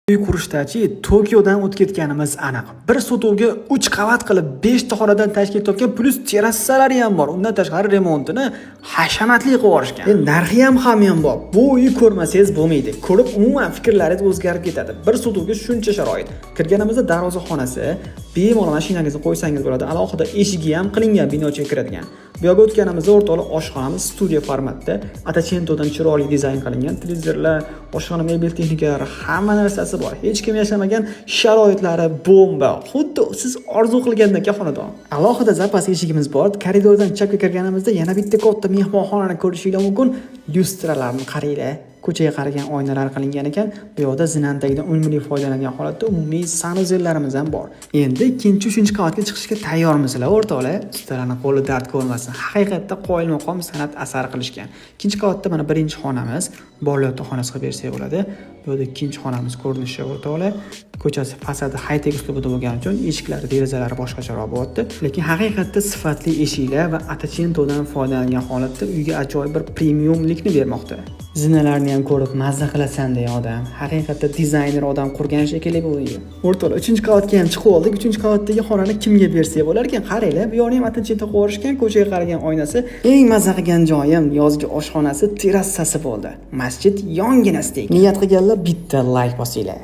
Uy qurishdachi Tokiodan o'tib ketganimiz aniq. Bir sotuvga 3 qavat qilib 5 ta xonadan tashkil topgan, plus terrasalari ham bor. Undan tashqari remontini hashamatli qilib yuborishgan. Narxi ham hamyonbop. Bu uy ko'rmasangiz bo'lmaydi. Ko'rib umuman fikrlaringiz o'zgarib ketadi. Bir sotuvga shuncha sharoit. Kirganimizda darvozaxonasi, bemalol mashinangizni qo'ysangiz bo'ladi. Alohida eshigi ham qilingan binochiga kiradigan. Bu yerga o'tganimizda o'rtoqlar oshxonamiz studiya formatda, Atachentodan chiroyli dizayn qilingan, televizorlar, oshxona mebel texnikalari, hamma narsasi bor. Hech kim yashamagan sharoitlari bomba. Xuddi siz orzu qilgandek xonadon. Alohida zapas eshigimiz bor. Koridordan chapga kirganimizda yana bitta katta mehmonxonani ko'rishingiz mumkin. Lyustralarni qaranglar. Ko'chaga qaragan oynalar qilingan ekan. Bu yoqda zinandagidan unumli foydalangan holatda umumiy sanuzellarimiz ham bor. Endi ikkinchi, uchinchi qavatga chiqishga tayyormisizlar, o'rtoqlar? Ustalarning qo'li dard ko'rmasin. Haqiqatda qoyilmaqom san'at asari qilishgan. Ikkinchi qavatda mana birinchi xonamiz, bolalar xonasi qilib bersak bo'ladi. Bu yerda ikkinchi xonamiz ko'rinishi, o'rtoqlar. Ko'chasi fasadi high-tech uslubida bo'lgani uchun eshiklari, derazalari boshqacharoq bo'lyapti. Lekin haqiqatda sifatli eshiklar va Atachentodan foydalangan holatda uyga ajoyib bir premiumlikni bermoqda. Zinalarni ham ko'rib mazza qilasan degan odam. Haqiqatda dizayner odam qurgan shekilli bu uy. O'rtoqlar, 3-qavatga ham chiqib oldik. 3-qavatdagi xonani kimga bersak bo'lar ekan? Qaranglar, bu yoqni ham Atacento qo'yishgan, ko'chaga qaragan oynasi. Eng mazza qilgan joyim yozgi oshxonasi, terrasasi bo'ldi. Masjid yonginasida. Niyat qilganlar bitta like bosinglar.